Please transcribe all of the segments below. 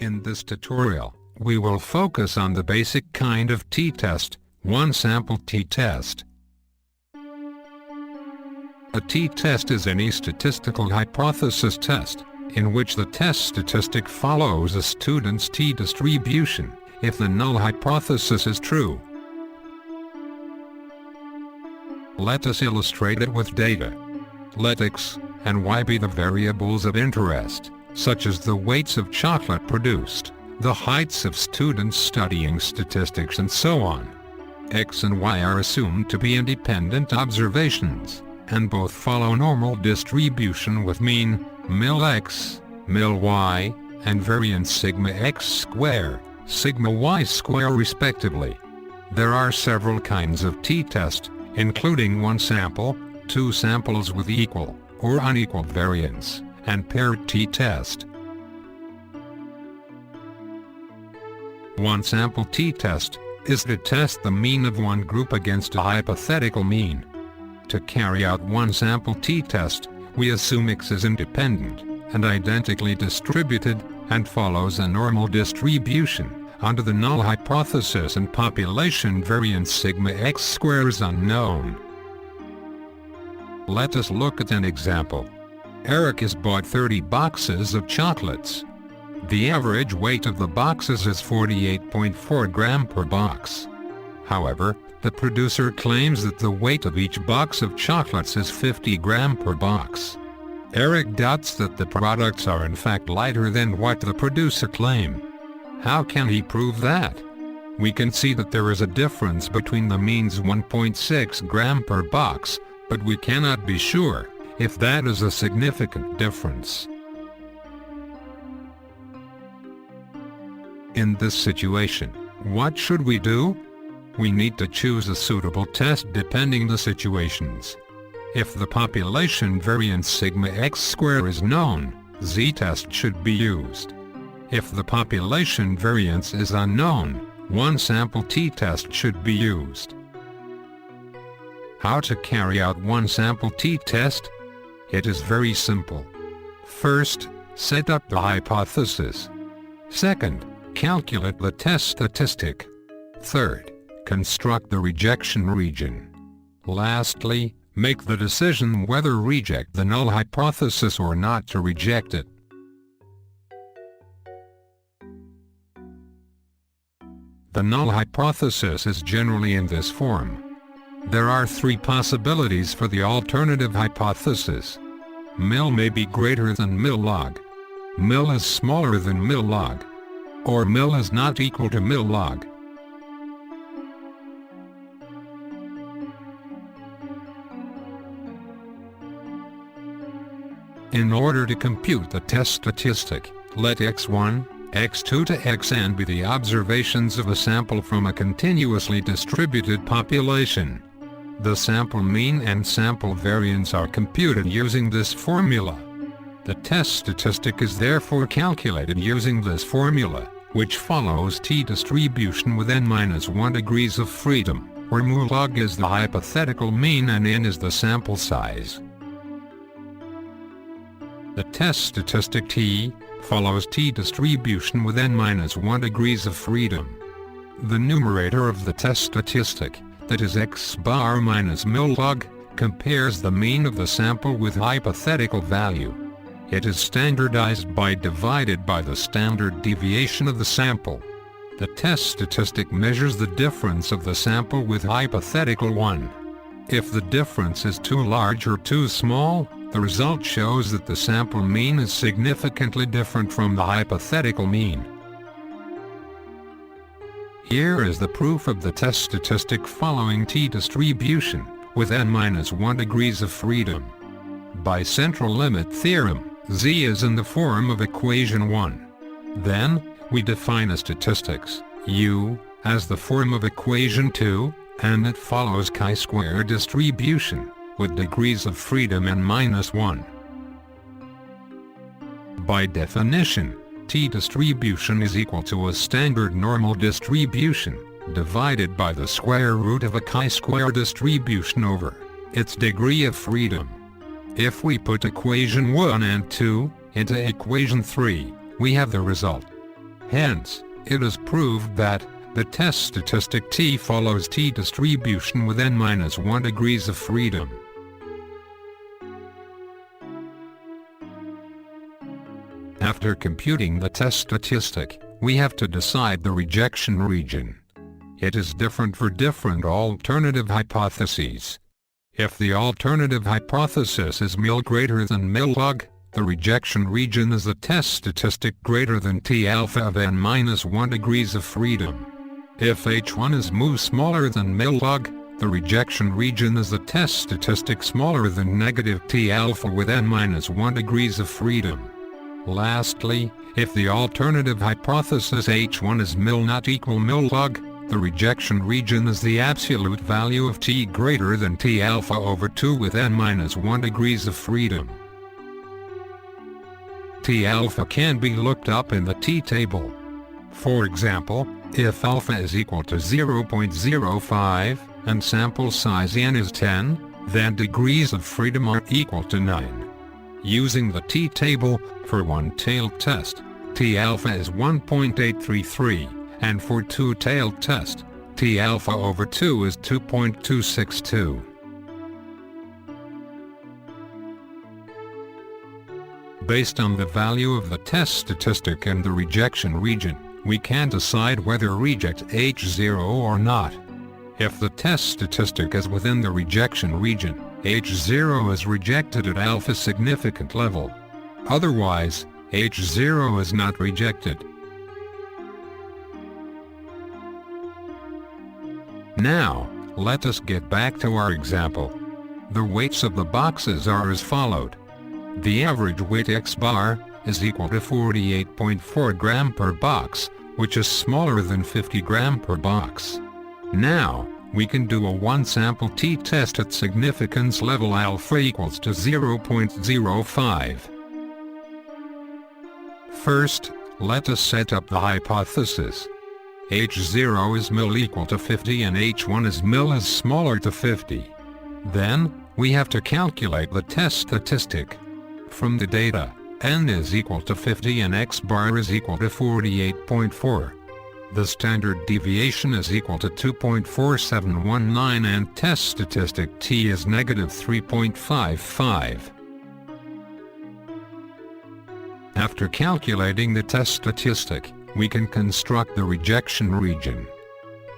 In this tutorial, we will focus on the basic kind of t-test, one-sample t-test. A t-test is any statistical hypothesis test, in which the test statistic follows a student's t-distribution, if the null hypothesis is true. Let us illustrate it with data. Let x and y be the variables of interest, such as the weights of chocolate produced, the heights of students studying statistics and so on. X and y are assumed to be independent observations, and both follow normal distribution with mean, mil x, mil y, and variance sigma x square, sigma y square respectively. There are several kinds of t-test, including one sample, two samples with equal or unequal variance, and paired t-test. One sample t-test is to test the mean of one group against a hypothetical mean. To carry out one sample t-test, we assume x is independent and identically distributed, and follows a normal distribution under the null hypothesis, and population variance sigma x square is unknown. Let us look at an example. Eric has bought 30 boxes of chocolates. The average weight of the boxes is 48.4 gram per box. However, the producer claims that the weight of each box of chocolates is 50 gram per box. Eric doubts that the products are in fact lighter than what the producer claims. How can he prove that? We can see that there is a difference between the means 1.6 gram per box, but we cannot be sure if that is a significant difference. In this situation, what should we do? We need to choose a suitable test depending the situations. If the population variance sigma x square is known, z-test should be used. If the population variance is unknown, one sample t-test should be used. How to carry out one sample t-test? It is very simple. First, set up the hypothesis. Second, calculate the test statistic. Third, construct the rejection region. Lastly, make the decision whether reject the null hypothesis or not to reject it. The null hypothesis is generally in this form. There are three possibilities for the alternative hypothesis. Mil may be greater than mil log. Mil is smaller than mil log. Or mil is not equal to mil log. In order to compute the test statistic, let x1, x2 to xn be the observations of a sample from a continuously distributed population. The sample mean and sample variance are computed using this formula. The test statistic is therefore calculated using this formula, which follows t-distribution with n-1 degrees of freedom, where mu log is the hypothetical mean and n is the sample size. The test statistic t follows t-distribution with n-1 degrees of freedom. The numerator of the test statistic, that is x bar minus mil log, compares the mean of the sample with hypothetical value. It is standardized by divided by the standard deviation of the sample. The test statistic measures the difference of the sample with hypothetical one. If the difference is too large or too small, the result shows that the sample mean is significantly different from the hypothetical mean. Here is the proof of the test statistic following t-distribution, with n-1 degrees of freedom. By central limit theorem, z is in the form of equation 1. Then, we define a statistics, u, as the form of equation 2, and it follows chi-square distribution, with degrees of freedom n-1. By definition, t-distribution is equal to a standard normal distribution, divided by the square root of a chi-square distribution over its degree of freedom. If we put equation 1 and 2 into equation 3, we have the result. Hence, it is proved that the test statistic t follows t-distribution with n-1 degrees of freedom. After computing the test statistic, we have to decide the rejection region. It is different for different alternative hypotheses. If the alternative hypothesis is μ greater than μ log, the rejection region is the test statistic greater than T alpha of n-1 degrees of freedom. If H1 is μ smaller than μ log, the rejection region is the test statistic smaller than negative T alpha with n-1 degrees of freedom. Lastly, if the alternative hypothesis H1 is μ not equal μ log, the rejection region is the absolute value of T greater than T alpha over 2 with n-1 degrees of freedom. T alpha can be looked up in the T table. For example, if alpha is equal to 0.05 and sample size n is 10, then degrees of freedom are equal to 9. Using the T table, for one-tailed test, T alpha is 1.833, and for two-tailed test, T alpha over 2 is 2.262. Based on the value of the test statistic and the rejection region, we can decide whether reject H0 or not. If the test statistic is within the rejection region, H0 is rejected at alpha significant level. Otherwise, H0 is not rejected. Now, let us get back to our example. The weights of the boxes are as followed. The average weight X bar is equal to 48.4 gram per box, which is smaller than 50 gram per box. Now, we can do a one-sample t-test at significance level alpha equals to 0.05. First, let us set up the hypothesis. H0 is μ equal to 50 and H1 is μ is smaller to 50. Then, we have to calculate the test statistic. From the data, n is equal to 50 and x bar is equal to 48.4. The standard deviation is equal to 2.4719 and test statistic t is negative 3.55. After calculating the test statistic, we can construct the rejection region.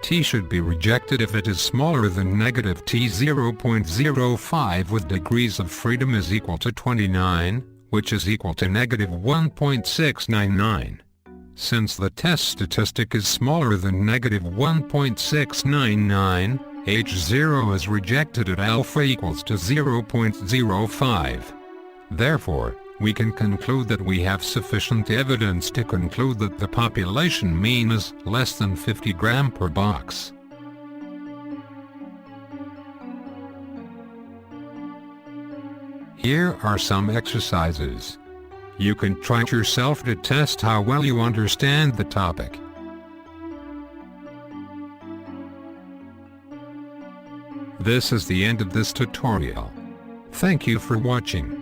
T should be rejected if it is smaller than negative T 0.05 with degrees of freedom is equal to 29, which is equal to negative 1.699. Since the test statistic is smaller than negative 1.699, H0 is rejected at alpha equals to 0.05. Therefore, we can conclude that we have sufficient evidence to conclude that the population mean is less than 50 gram per box. Here are some exercises. You can try it yourself to test how well you understand the topic. This is the end of this tutorial. Thank you for watching.